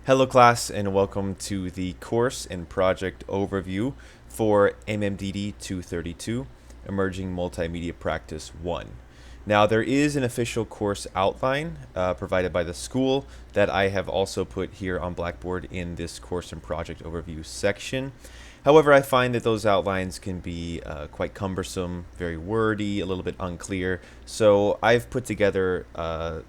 Hello class and welcome to the course and project overview for MMDD 232, Emerging Multimedia Practice 1. Now there is an official course outline provided by the school that I have also put here on Blackboard in this course and project overview section. However, I find that those outlines can be quite cumbersome, very wordy, a little bit unclear. So I've put together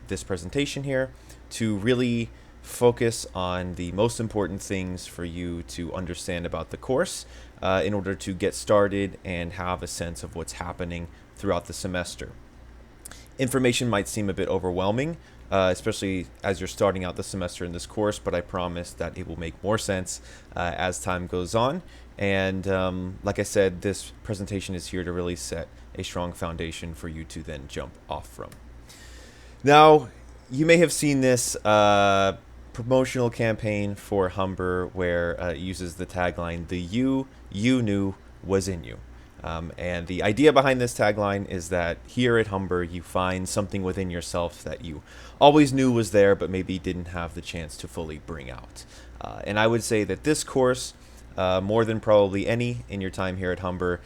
this presentation here to really focus on the most important things for you to understand about the course in order to get started and have a sense of what's happening throughout the semester. Information might seem a bit overwhelming, especially as you're starting out the semester in this course, but I promise that it will make more sense as time goes on. And like I said, this presentation is here to really set a strong foundation for you to then jump off from. Now, you may have seen this promotional campaign for Humber where it uses the tagline, "The you knew was in you." And the idea behind this tagline is that here at Humber, you find something within yourself that you always knew was there, but maybe didn't have the chance to fully bring out. And I would say that this course, more than probably any in your time here at Humber,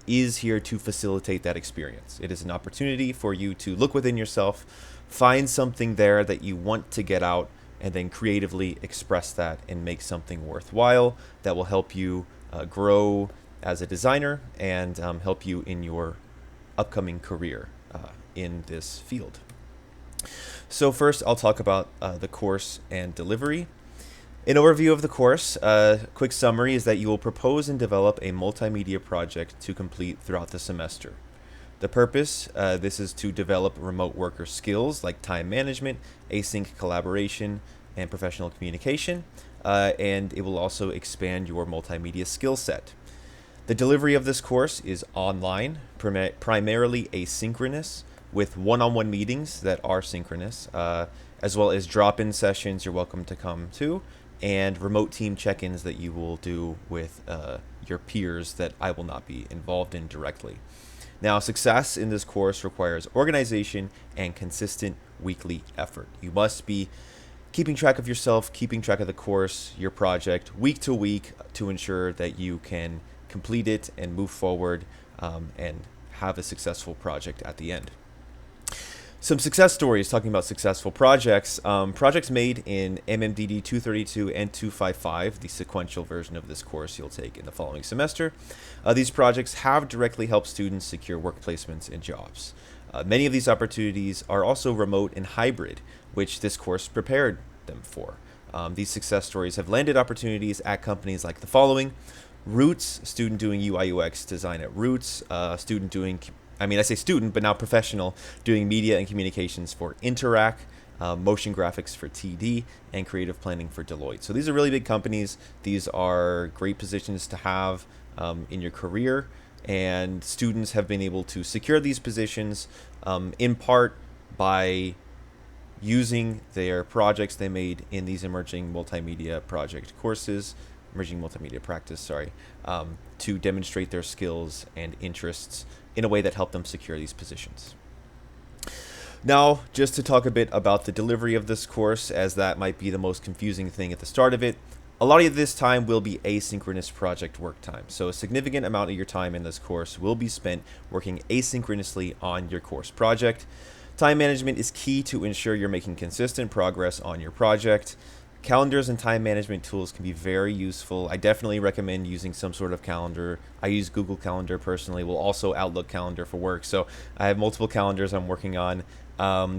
is here to facilitate that experience. It is an opportunity for you to look within yourself, find something there that you want to get out, and then creatively express that and make something worthwhile that will help you grow as a designer and help you in your upcoming career in this field. So first, I'll talk about the course and delivery. An overview of the course, a quick summary is that you will propose and develop a multimedia project to complete throughout the semester. The purpose, this is to develop remote worker skills like time management, async collaboration, and professional communication, and it will also expand your multimedia skill set. The delivery of this course is online, primarily asynchronous, with one-on-one meetings that are synchronous, as well as drop-in sessions you're welcome to come to, and remote team check-ins that you will do with your peers that I will not be involved in directly. Now, success in this course requires organization and consistent weekly effort. You must be keeping track of yourself, keeping track of the course, your project, week to week to ensure that you can complete it and move forward and have a successful project at the end. Some success stories talking about successful projects. Projects made in MMDD 232 and 255, the sequential version of this course you'll take in the following semester. These projects have directly helped students secure work placements and jobs. Many of these opportunities are also remote and hybrid, which this course prepared them for. These success stories have landed opportunities at companies like the following: Roots, student doing UI UX design at Roots, student doing, I say student, but now professional, doing media and communications for Interac, motion graphics for TD, and creative planning for Deloitte. So these are really big companies. These are great positions to have in your career, and students have been able to secure these positions in part by using their projects they made in these emerging multimedia project courses, emerging multimedia practice, to demonstrate their skills and interests in a way that helped them secure these positions. Now, just to talk a bit about the delivery of this course, as that might be the most confusing thing at the start of it. A lot of this time will be asynchronous project work time. So a significant amount of your time in this course will be spent working asynchronously on your course project. Time management is key to ensure you're making consistent progress on your project. Calendars and time management tools can be very useful. I definitely recommend using some sort of calendar. I use Google Calendar personally. We'll also Outlook Calendar for work. So I have multiple calendars I'm working on.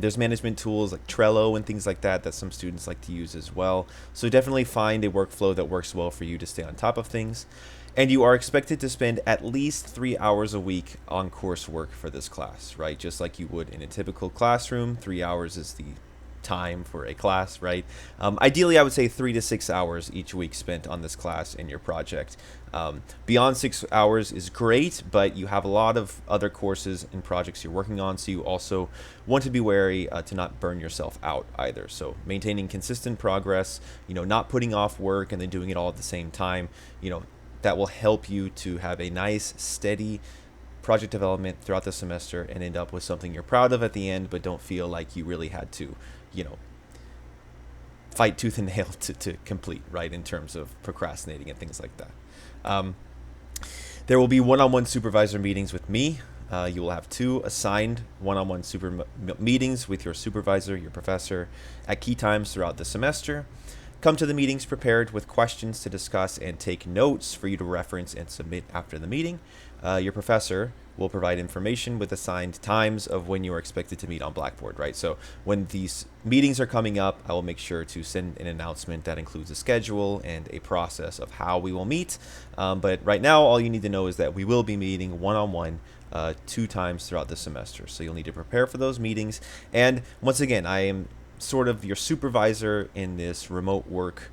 There's management tools like Trello and things like that some students like to use as well. So definitely find a workflow that works well for you to stay on top of things. And you are expected to spend at least 3 hours a week on coursework for this class, right? Just like you would in a typical classroom. 3 hours is the time for a class, right? Ideally, I would say 3 to 6 hours each week spent on this class and your project. Beyond 6 hours is great, but you have a lot of other courses and projects you're working on, so you also want to be wary to not burn yourself out either. So maintaining consistent progress, not putting off work and then doing it all at the same time, that will help you to have a nice, steady project development throughout the semester and end up with something you're proud of at the end, but don't feel like you really had to, fight tooth and nail to complete, right, in terms of procrastinating and things like that. There will be one-on-one supervisor meetings with me. You will have 2 assigned one-on-one meetings with your supervisor, your professor, at key times throughout the semester. Come to the meetings prepared with questions to discuss and take notes for you to reference and submit after the meeting. Your professor will provide information with assigned times of when you are expected to meet on Blackboard, right? So when these meetings are coming up, I will make sure to send an announcement that includes a schedule and a process of how we will meet. But right now, all you need to know is that we will be meeting one-on-one 2 times throughout the semester. So you'll need to prepare for those meetings. And once again, I am sort of your supervisor in this remote work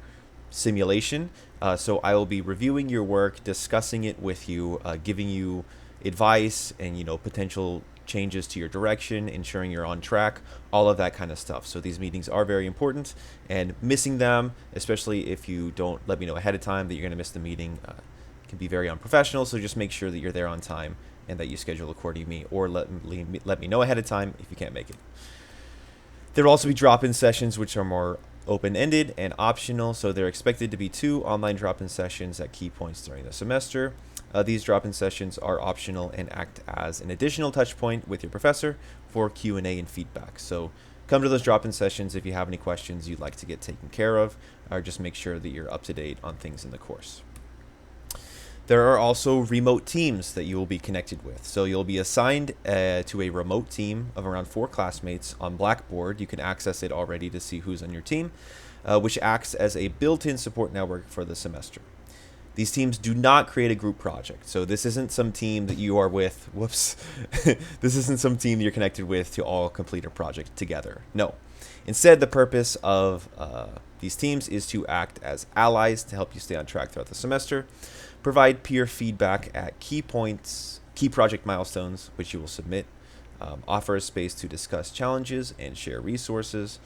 simulation. So I will be reviewing your work, discussing it with you, giving you advice and, potential changes to your direction, ensuring you're on track, all of that kind of stuff. So these meetings are very important, and missing them, especially if you don't let me know ahead of time that you're going to miss the meeting, can be very unprofessional. So just make sure that you're there on time and that you schedule accordingly, or let me know ahead of time if you can't make it. There will also be drop-in sessions, which are more open-ended and optional. So they're expected to be 2 online drop-in sessions at key points during the semester. These drop-in sessions are optional and act as an additional touch point with your professor for Q&A and feedback. So come to those drop-in sessions if you have any questions you'd like to get taken care of, or just make sure that you're up to date on things in the course. There are also remote teams that you will be connected with. So you'll be assigned to a remote team of around 4 classmates on Blackboard. You can access it already to see who's on your team, which acts as a built-in support network for the semester. These teams do not create a group project. So this isn't some team that you are with. Whoops. This isn't some team you're connected with to all complete a project together. No. Instead, the purpose of these teams is to act as allies to help you stay on track throughout the semester, provide peer feedback at key points, key project milestones, which you will submit, offer a space to discuss challenges and share resources.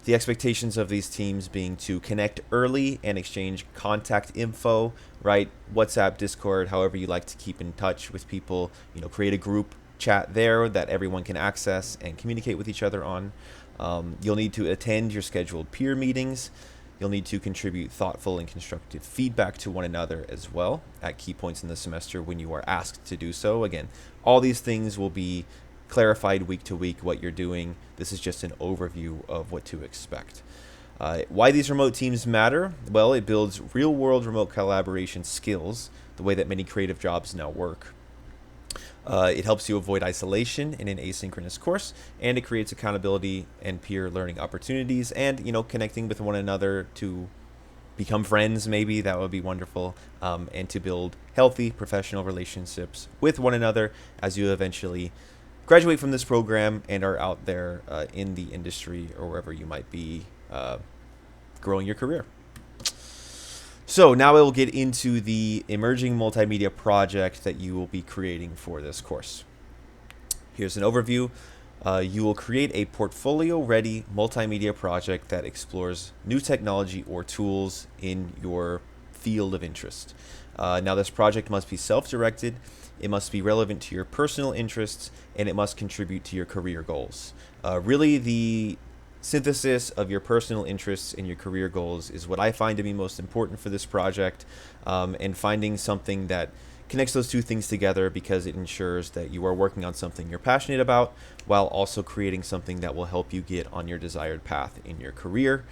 The expectations of these teams being to connect early and exchange contact info, right? WhatsApp, Discord, however you like to keep in touch with people, create a group chat there that everyone can access and communicate with each other on. You'll need to attend your scheduled peer meetings. You'll need to contribute thoughtful and constructive feedback to one another as well at key points in the semester when you are asked to do so. Again, all these things will be clarified week to week what you're doing. This is just an overview of what to expect. Why these remote teams matter? Well, it builds real-world remote collaboration skills, the way that many creative jobs now work. It helps you avoid isolation in an asynchronous course, and it creates accountability and peer learning opportunities, and connecting with one another to become friends. Maybe that would be wonderful, and to build healthy professional relationships with one another as you eventually graduate from this program and are out there in the industry or wherever you might be growing your career. So now I will get into the emerging multimedia project that you will be creating for this course. Here's an overview. You will create a portfolio-ready multimedia project that explores new technology or tools in your field of interest. Now this project must be self-directed, it must be relevant to your personal interests, and it must contribute to your career goals. Really, the synthesis of your personal interests and your career goals is what I find to be most important for this project, and finding something that connects those 2 things together, because it ensures that you are working on something you're passionate about while also creating something that will help you get on your desired path in your career.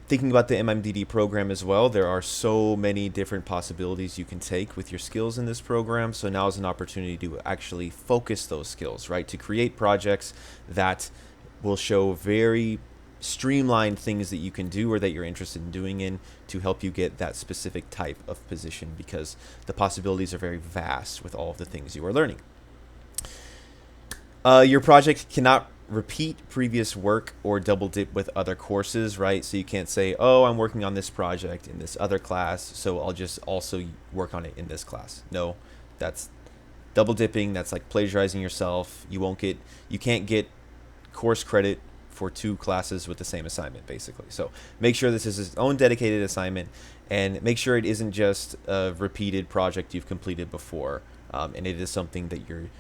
Thinking about the MMDD program as well, there are so many different possibilities you can take with your skills in this program. So now is an opportunity to actually focus those skills, right? To create projects that will show very streamlined things that you can do or that you're interested in doing in to help you get that specific type of position, because the possibilities are very vast with all of the things you are learning. Your project cannot repeat previous work or double dip with other courses, right? So you can't say, oh, I'm working on this project in this other class, so I'll just also work on it in this class. No, that's double dipping. That's like plagiarizing yourself. You can't get course credit for 2 classes with the same assignment, basically. So make sure this is its own dedicated assignment, and make sure it isn't just a repeated project you've completed before, and it is something that you're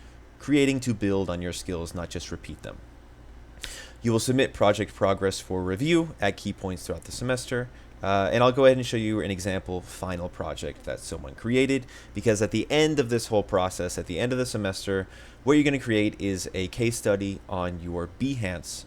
creating to build on your skills, not just repeat them. You will submit project progress for review at key points throughout the semester. And I'll go ahead and show you an example final project that someone created, because at the end of this whole process, at the end of the semester, what you're going to create is a case study on your Behance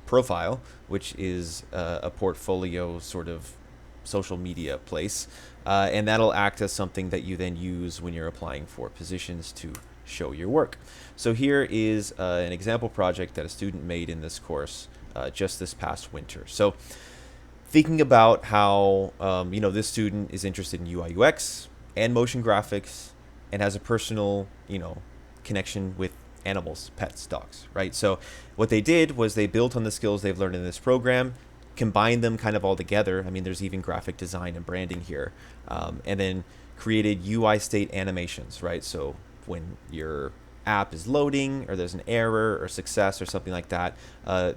profile, which is a portfolio sort of social media place. And that'll act as something that you then use when you're applying for positions to show your work. So here is an example project that a student made in this course just this past winter. So thinking about how this student is interested in UI UX and motion graphics and has a personal connection with animals, pets, dogs, right? So what they did was they built on the skills they've learned in this program, combined them kind of all together. I mean, there's even graphic design and branding here, and then created UI state animations, right? So when your app is loading or there's an error or success or something like that,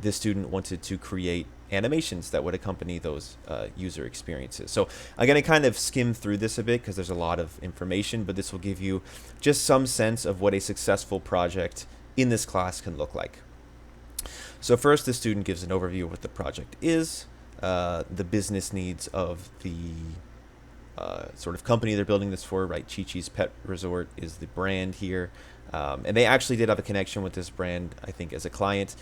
this student wanted to create animations that would accompany those user experiences. So I'm going to kind of skim through this a bit because there's a lot of information, but this will give you just some sense of what a successful project in this class can look like. So first, the student gives an overview of what the project is, the business needs of the sort of company they're building this for, right? Chi-Chi's Pet Resort is the brand here. And they actually did have a connection with this brand, I think, as a client.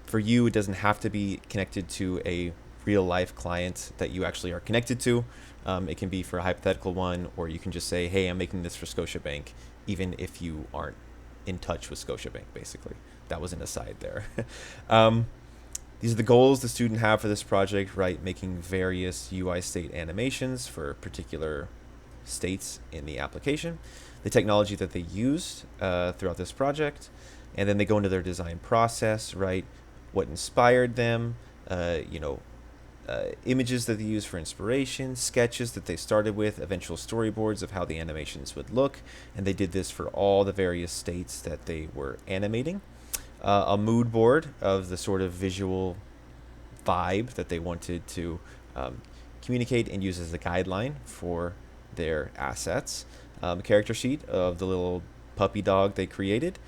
For you, it doesn't have to be connected to a real life client that you actually are connected to. It can be for a hypothetical one, or you can just say, hey, I'm making this for Scotiabank, even if you aren't in touch with Scotiabank, basically. That was an aside there. These are the goals the student have for this project, right? Making various UI state animations for particular states in the application, the technology that they used throughout this project, and then they go into their design process, right? What inspired them, images that they use for inspiration, sketches that they started with, eventual storyboards of how the animations would look, and they did this for all the various states that they were animating. A mood board of the sort of visual vibe that they wanted to communicate and use as a guideline for their assets. A character sheet of the little puppy dog they created.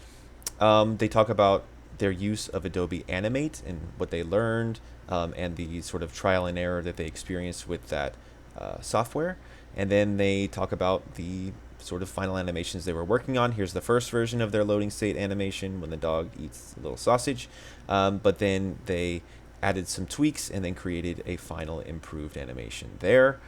They talk about their use of Adobe Animate and what they learned, and the sort of trial and error that they experienced with that software. And then they talk about the sort of final animations they were working on. Here's the first version of their loading state animation when the dog eats a little sausage. But then they added some tweaks and then created a final improved animation there.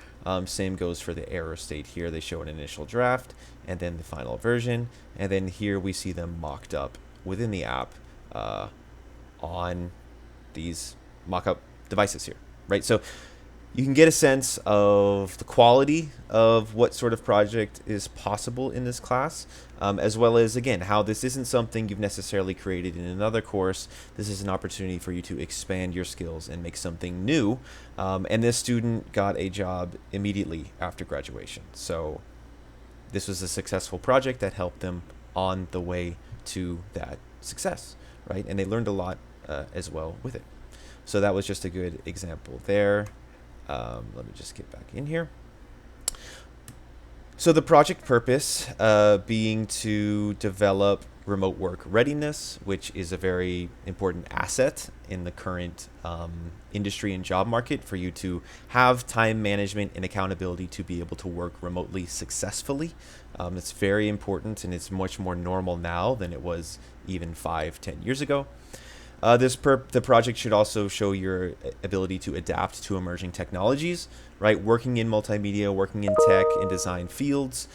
Same goes for the error state here. They show an initial draft and then the final version. And then here we see them mocked up within the app on these mock-up devices here, right? So you can get a sense of the quality of what sort of project is possible in this class, as well as, again, how this isn't something you've necessarily created in another course. This is an opportunity for you to expand your skills and make something new. And this student got a job immediately after graduation. So this was a successful project that helped them on the way to that success, right? And they learned a lot as well with it. So that was just a good example there. Let me just get back in here. So the project purpose being to develop remote work readiness, which is a very important asset in the current industry and job market for you to have time management and accountability to be able to work remotely successfully. It's very important, and it's much more normal now than it was even 5-10 years ago. The project should also show your ability to adapt to emerging technologies, right? Working in multimedia, working in tech and design fields,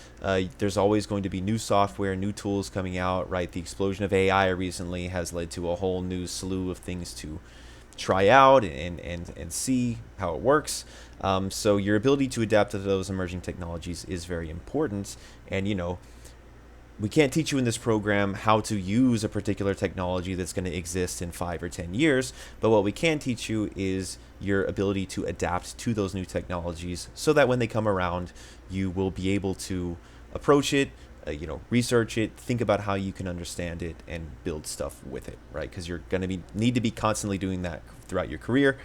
there's always going to be new software, new tools coming out, right? The explosion of AI recently has led to a whole new slew of things to try out and see how it works. So your ability to adapt to those emerging technologies is very important. And, we can't teach you in this program how to use a particular technology that's going to exist in 5 or 10 years, but what we can teach you is your ability to adapt to those new technologies so that when they come around, you will be able to approach it, research it, think about how you can understand it and build stuff with it, right? Because you're going to need to be constantly doing that throughout your career,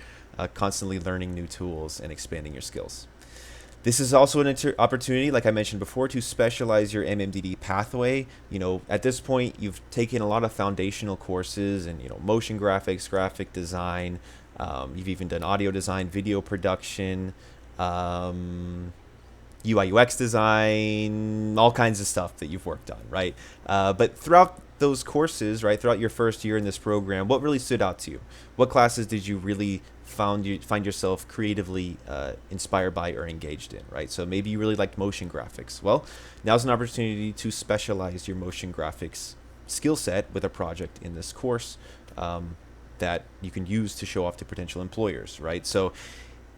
constantly learning new tools and expanding your skills. This is also an opportunity, like I mentioned before, to specialize your MMDD pathway. At this point, you've taken a lot of foundational courses in, motion graphics, graphic design. You've even done audio design, video production, UI UX design, all kinds of stuff that you've worked on, right? But throughout those courses, right, throughout your first year in this program, what really stood out to you? What classes did you really find yourself creatively inspired by or engaged in, right? So maybe you really liked motion graphics. Well, now's an opportunity to specialize your motion graphics skill set with a project in this course that you can use to show off to potential employers, right? So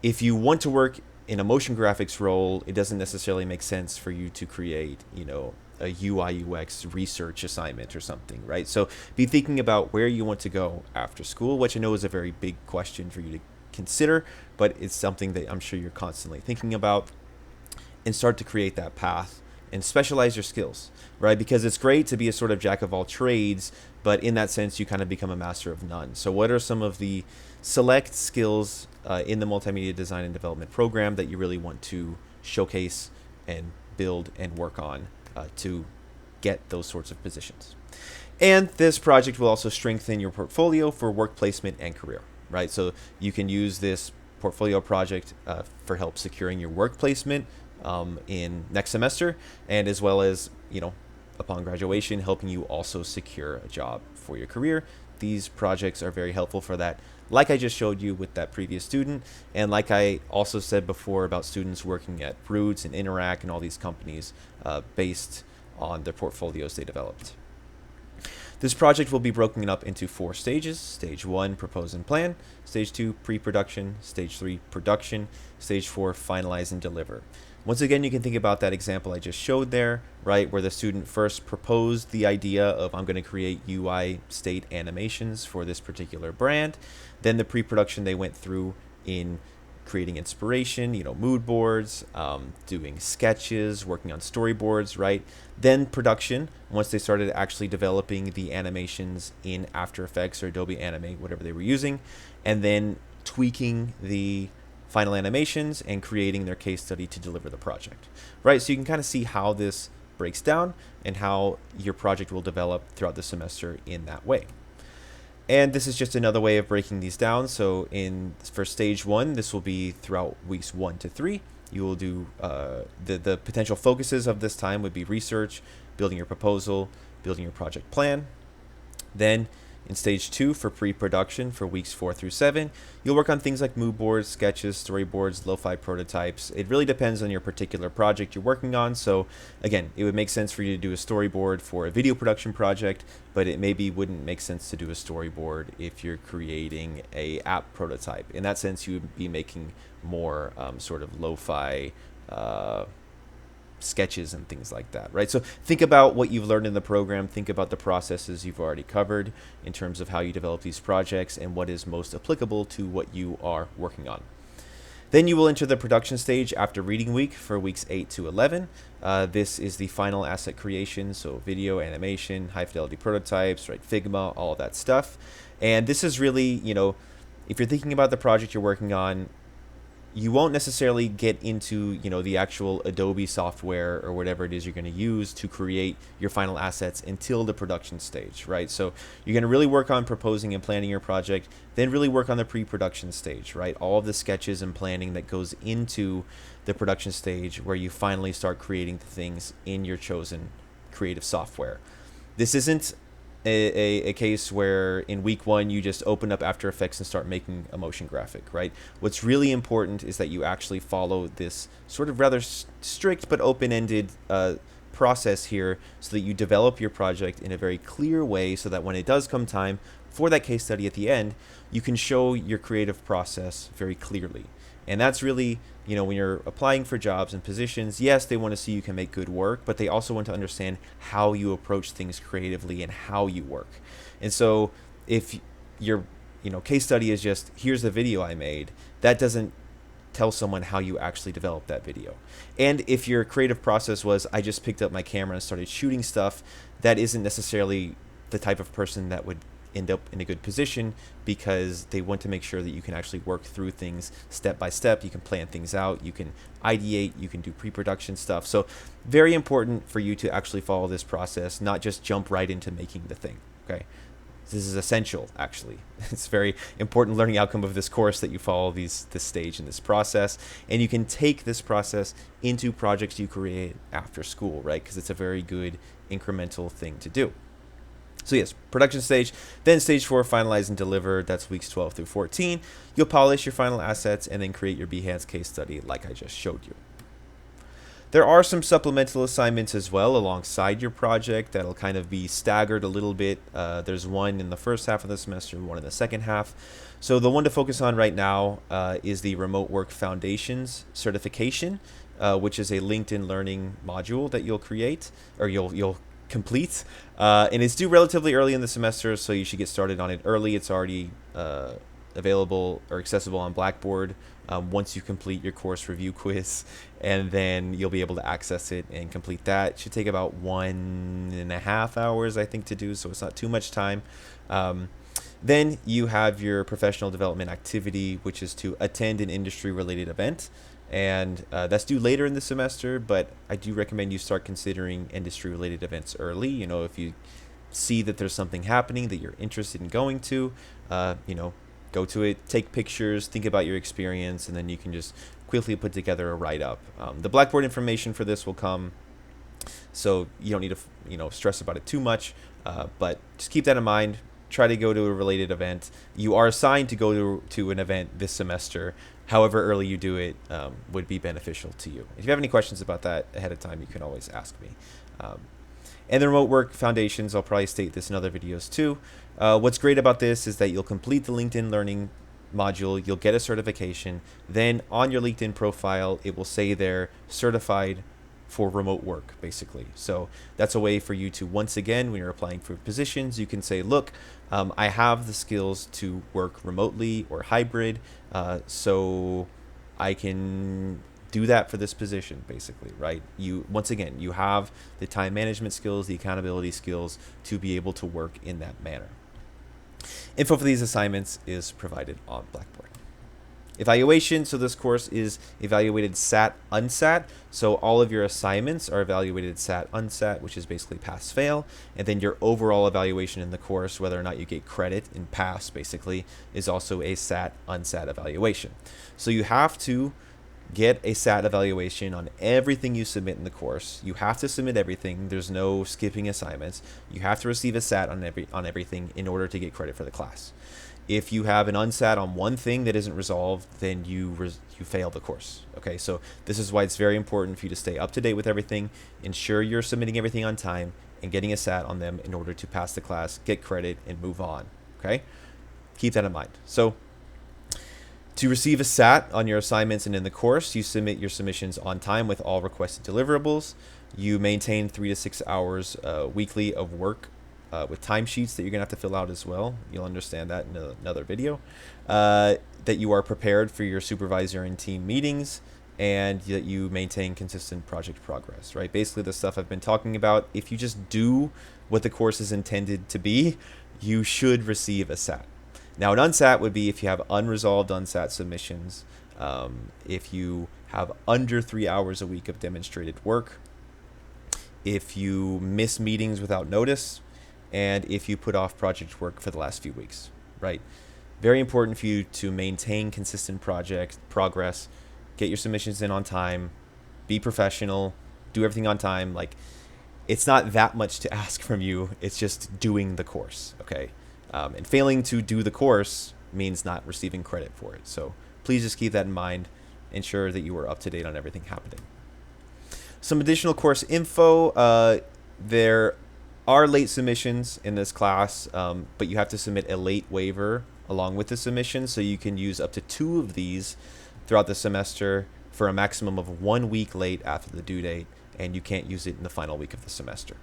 if you want to work in a motion graphics role, it doesn't necessarily make sense for you to create, a UI UX research assignment or something, right? So be thinking about where you want to go after school, which I know is a very big question for you to consider, but it's something that I'm sure you're constantly thinking about, and start to create that path and specialize your skills, right? Because it's great to be a sort of jack of all trades, but in that sense, you kind of become a master of none. So what are some of the select skills in the multimedia design and development program that you really want to showcase and build and work on to get those sorts of positions? And this project will also strengthen your portfolio for work placement and career, right? So you can use this portfolio project for help securing your work placement in next semester, and as well as, upon graduation, helping you also secure a job for your career. These projects are very helpful for that, like I just showed you with that previous student, and like I also said before about students working at Roots and Interact and all these companies based on their portfolios they developed. This project will be broken up into 4 stages. Stage 1, propose and plan. Stage 2, pre-production. Stage 3, production. Stage 4, finalize and deliver. Once again, you can think about that example I just showed there, right, where the student first proposed the idea of, I'm going to create UI state animations for this particular brand. Then the pre-production they went through in creating inspiration, mood boards, doing sketches, working on storyboards, right? Then production, once they started actually developing the animations in After Effects or Adobe Animate, whatever they were using, and then tweaking the final animations and creating their case study to deliver the project, right? So you can kind of see how this breaks down and how your project will develop throughout the semester in that way. And this is just another way of breaking these down. So for stage 1, this will be throughout weeks 1 to 3. You will do the potential focuses of this time would be research, building your proposal, building your project plan. Then in stage 2, for pre-production, for weeks 4 through 7, you'll work on things like mood boards, sketches, storyboards, lo-fi prototypes. It really depends on your particular project you're working on. So again, it would make sense for you to do a storyboard for a video production project, but it maybe wouldn't make sense to do a storyboard if you're creating a app prototype. In that sense, you would be making more sort of lo-fi sketches and things like that, right? So think about what you've learned in the program, think about the processes you've already covered in terms of how you develop these projects and what is most applicable to what you are working on. Then you will enter the production stage after reading week for weeks 8 to 11. This is the final asset creation, so video, animation, high fidelity prototypes, right? Figma, all of that stuff. And this is really, if you're thinking about the project you're working on, you won't necessarily get into, the actual Adobe software or whatever it is you're going to use to create your final assets until the production stage, right? So you're going to really work on proposing and planning your project, then really work on the pre-production stage, right? All of the sketches and planning that goes into the production stage where you finally start creating the things in your chosen creative software. This isn't a case where in week 1 you just open up After Effects and start making a motion graphic, right? What's really important is that you actually follow this sort of rather strict but open-ended process here so that you develop your project in a very clear way so that when it does come time for that case study at the end, you can show your creative process very clearly. And that's really, when you're applying for jobs and positions, yes, they want to see you can make good work, but they also want to understand how you approach things creatively and how you work. And so if your, case study is just, here's the video I made, that doesn't tell someone how you actually developed that video. And if your creative process was, I just picked up my camera and started shooting stuff, that isn't necessarily the type of person that would end up in a good position, because they want to make sure that you can actually work through things step by step. You can plan things out, you can ideate, you can do pre-production stuff. So very important for you to actually follow this process, not just jump right into making the thing. Okay, this is essential, actually. It's a very important learning outcome of this course that you follow this stage in this process, and you can take this process into projects you create after school, right? Because it's a very good incremental thing to do. So yes, production stage, then stage 4, finalize and deliver. That's weeks 12 through 14. You'll polish your final assets and then create your Behance case study like I just showed you. There are some supplemental assignments as well alongside your project that'll kind of be staggered a little bit. There's one in the first half of the semester, one in the second half. So the one to focus on right now is the Remote Work Foundations certification, which is a LinkedIn Learning module that you'll create, or you'll complete, and it's due relatively early in the semester, so you should get started on it early. It's already available or accessible on Blackboard once you complete your course review quiz, and then you'll be able to access it and complete that. It should take about 1.5 hours, I think, to do, so it's not too much time. Then you have your professional development activity, which is to attend an industry-related event. And that's due later in the semester, but I do recommend you start considering industry-related events early. You know, if you see that there's something happening that you're interested in going to, you know, go to it, take pictures, think about your experience, and then you can just quickly put together a write-up. The Blackboard information for this will come, so you don't need to, you know, stress about it too much, but just keep that in mind. Try to go to a related event. You are assigned to go to an event this semester. However early you do it would be beneficial to you. If you have any questions about that ahead of time, you can always ask me. And the Remote Work Foundations, I'll probably state this in other videos too. What's great about this is that you'll complete the LinkedIn Learning module, you'll get a certification, then on your LinkedIn profile, it will say there, certified for remote work, basically. So that's a way for you to, once again, when you're applying for positions, you can say, look, I have the skills to work remotely or hybrid, so I can do that for this position, basically, right? Once again, you have the time management skills, the accountability skills to be able to work in that manner. Info for these assignments is provided on Blackboard. Evaluation, so this course is evaluated SAT, UNSAT. So all of your assignments are evaluated SAT, UNSAT, which is basically pass, fail. And then your overall evaluation in the course, whether or not you get credit in pass, basically, is also a SAT, UNSAT evaluation. So you have to get a SAT evaluation on everything you submit in the course. You have to submit everything. There's no skipping assignments. You have to receive a SAT on everything in order to get credit for the class. If you have an unsat on one thing that isn't resolved, then you fail the course. Okay, so this is why it's very important for you to stay up to date with everything, ensure you're submitting everything on time, and getting a sat on them in order to pass the class, get credit, and move on. Okay, keep that in mind. So to receive a sat on your assignments and in the course, you submit your submissions on time with all requested deliverables. You maintain 3 to 6 hours weekly of work with timesheets that you're going to have to fill out as well. You'll understand that in another video. That you are prepared for your supervisor and team meetings, and that you maintain consistent project progress, right? Basically the stuff I've been talking about. If you just do what the course is intended to be, you should receive a SAT. Now an unsat would be if you have unresolved unsat submissions, if you have under 3 hours a week of demonstrated work, if you miss meetings without notice, and if you put off project work for the last few weeks, right? Very important for you to maintain consistent project progress, get your submissions in on time, be professional, do everything on time. Like, it's not that much to ask from you. It's just doing the course, okay? And failing to do the course means not receiving credit for it. So please just keep that in mind. Ensure that you are up to date on everything happening. Some additional course info. There are late submissions in this class, but you have to submit a late waiver along with the submission, so you can use up to 2 of these throughout the semester for a maximum of 1 week late after the due date, and you can't use it in the final week of the semester.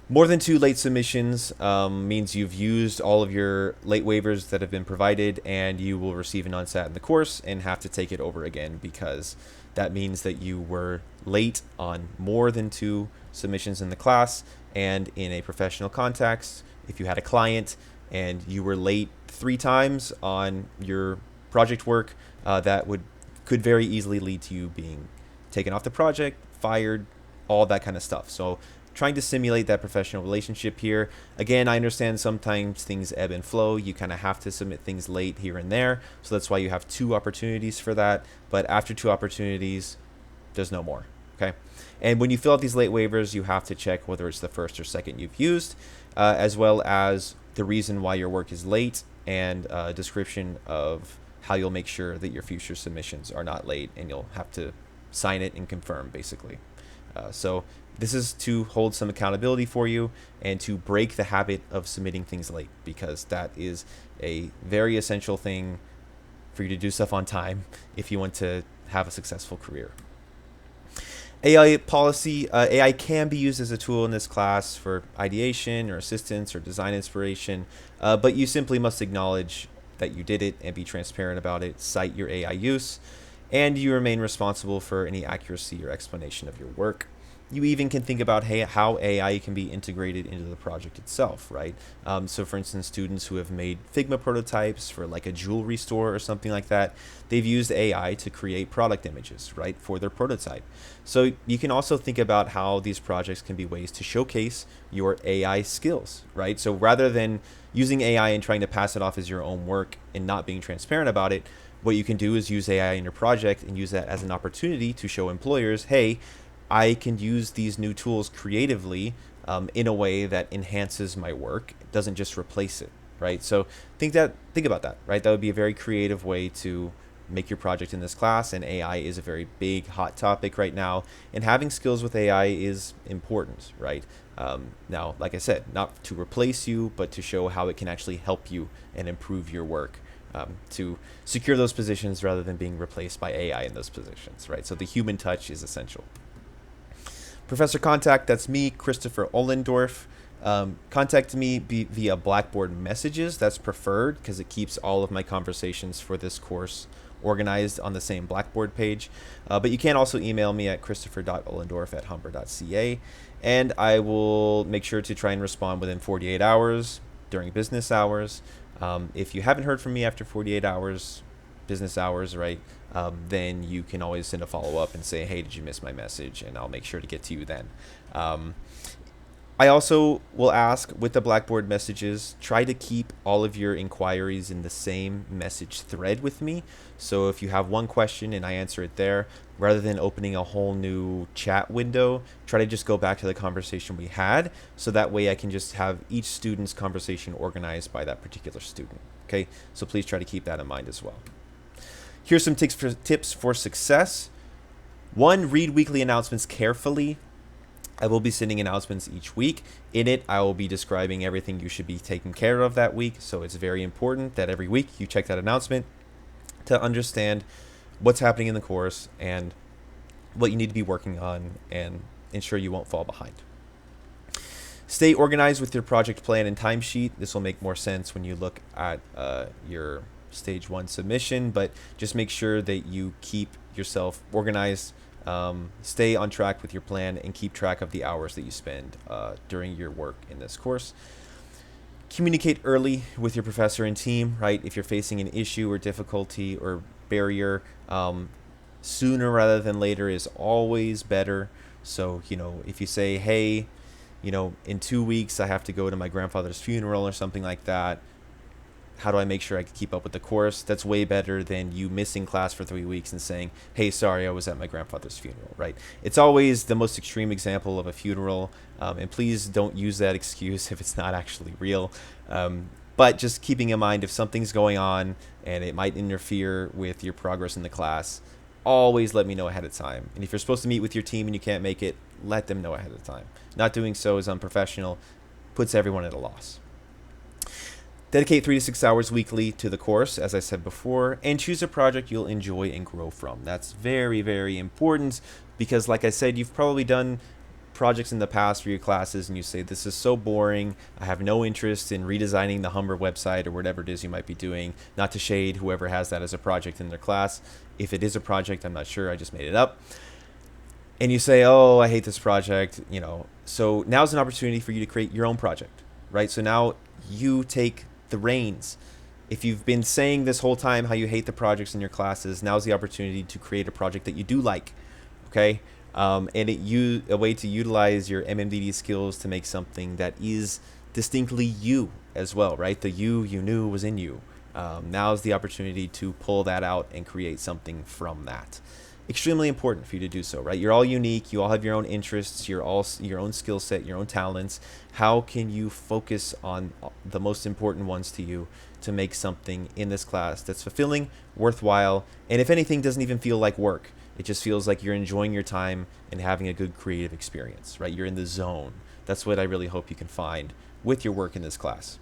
More than 2 late submissions means you've used all of your late waivers that have been provided, and you will receive an unsat in the course and have to take it over again, because that means that you were late on more than 2 submissions in the class, And in a professional context, if you had a client and you were late 3 times on your project work, that could very easily lead to you being taken off the project, fired, all that kind of stuff. So trying to simulate that professional relationship here. Again, I understand sometimes things ebb and flow. You kind of have to submit things late here and there. So that's why you have 2 opportunities for that. But after 2 opportunities, there's no more. Okay. And when you fill out these late waivers, you have to check whether it's the first or second you've used, as well as the reason why your work is late and a description of how you'll make sure that your future submissions are not late, and you'll have to sign it and confirm, basically. So this is to hold some accountability for you and to break the habit of submitting things late, because that is a very essential thing for you to do stuff on time if you want to have a successful career. AI policy. AI can be used as a tool in this class for ideation or assistance or design inspiration, but you simply must acknowledge that you did it and be transparent about it, cite your AI use, and you remain responsible for any accuracy or explanation of your work. You even can think about how AI can be integrated into the project itself, right? So for instance, students who have made Figma prototypes for like a jewelry store or something like that, they've used AI to create product images, right, for their prototype. So you can also think about how these projects can be ways to showcase your AI skills, right? So rather than using AI and trying to pass it off as your own work and not being transparent about it, what you can do is use AI in your project and use that as an opportunity to show employers, hey, I can use these new tools creatively in a way that enhances my work. It doesn't just replace it, right? So think about that, right? That would be a very creative way to make your project in this class, and AI is a very big, hot topic right now, and having skills with AI is important, right? Now, like I said, not to replace you, but to show how it can actually help you and improve your work. To secure those positions rather than being replaced by AI in those positions, right? So the human touch is essential. Professor contact, that's me, Christopher Ollendorf. Contact me via Blackboard messages. That's preferred because it keeps all of my conversations for this course organized on the same Blackboard page. But you can also email me at christopher.ollendorf@humber.ca, and I will make sure to try and respond within 48 hours during business hours. If you haven't heard from me after 48 hours, business hours, right, then you can always send a follow-up and say, hey, did you miss my message? And I'll make sure to get to you then. I also will ask with the Blackboard messages, try to keep all of your inquiries in the same message thread with me. So if you have one question and I answer it there, rather than opening a whole new chat window, try to just go back to the conversation we had. So that way I can just have each student's conversation organized by that particular student. Okay, so please try to keep that in mind as well. Here's some tips for success. 1, read weekly announcements carefully. I will be sending announcements each week. In it, I will be describing everything you should be taking care of that week. So it's very important that every week you check that announcement to understand what's happening in the course and what you need to be working on and ensure you won't fall behind. Stay organized with your project plan and timesheet. This will make more sense when you look at your stage 1 submission, but just make sure that you keep yourself organized. Stay on track with your plan and keep track of the hours that you spend during your work in this course. Communicate early with your professor and team, right? If you're facing an issue or difficulty or barrier, sooner rather than later is always better. So, if you say, hey, in 2 weeks I have to go to my grandfather's funeral or something like that, how do I make sure I can keep up with the course? That's way better than you missing class for 3 weeks and saying, hey, sorry, I was at my grandfather's funeral, right? It's always the most extreme example of a funeral, and please don't use that excuse if it's not actually real. But just keeping in mind, if something's going on and it might interfere with your progress in the class, always let me know ahead of time. And if you're supposed to meet with your team and you can't make it, let them know ahead of time. Not doing so is unprofessional, puts everyone at a loss. Dedicate 3 to 6 hours weekly to the course, as I said before, and choose a project you'll enjoy and grow from. That's very, very important because, like I said, you've probably done projects in the past for your classes and you say, this is so boring, I have no interest in redesigning the Humber website or whatever it is you might be doing. Not to shade whoever has that as a project in their class. If it is a project, I'm not sure, I just made it up. and you say, oh, I hate this project, you know, so now's an opportunity for you to create your own project, right? So now you take the reins. If you've been saying this whole time how you hate the projects in your classes, now's the opportunity to create a project that you do like, okay? And a way to utilize your MMDD skills to make something that is distinctly you as well, right? The you knew was in you. Now's the opportunity to pull that out and create something from that. Extremely important for you to do so, right? You're all unique. You all have your own interests, your own skill set, your own talents. How can you focus on the most important ones to you to make something in this class that's fulfilling, worthwhile, and if anything, doesn't even feel like work? It just feels like you're enjoying your time and having a good creative experience, right? You're in the zone. That's what I really hope you can find with your work in this class.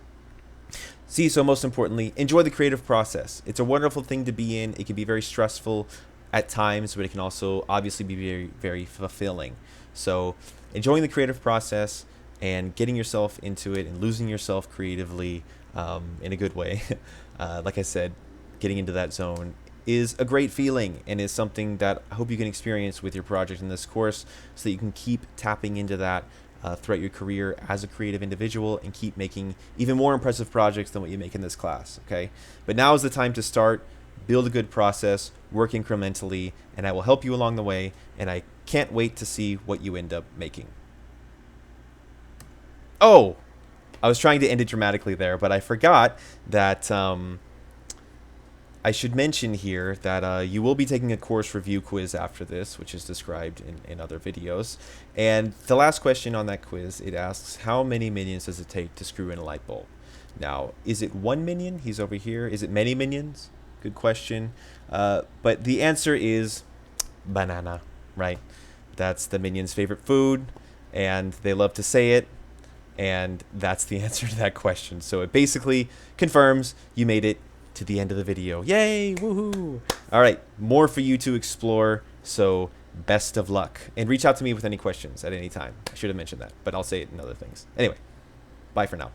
See, so most importantly, enjoy the creative process. It's a wonderful thing to be in. It can be very stressful at times, but it can also obviously be very, very fulfilling. So enjoying the creative process and getting yourself into it and losing yourself creatively in a good way. Like I said, getting into that zone is a great feeling and is something that I hope you can experience with your project in this course so that you can keep tapping into that throughout your career as a creative individual and keep making even more impressive projects than what you make in this class, okay? But now is the time to start. Build a good process, work incrementally, and I will help you along the way, and I can't wait to see what you end up making. Oh, I was trying to end it dramatically there, but I forgot that I should mention here that you will be taking a course review quiz after this, which is described in other videos. And the last question on that quiz, it asks, how many minions does it take to screw in a light bulb? Now, is it 1 minion? He's over here. Is it many minions? Good question. But the answer is banana, right? That's the minion's favorite food, and they love to say it, and that's the answer to that question. So it basically confirms you made it to the end of the video. Yay! Woohoo! All right, more for you to explore, so best of luck. And reach out to me with any questions at any time. I should have mentioned that, but I'll say it in other things. Anyway, bye for now.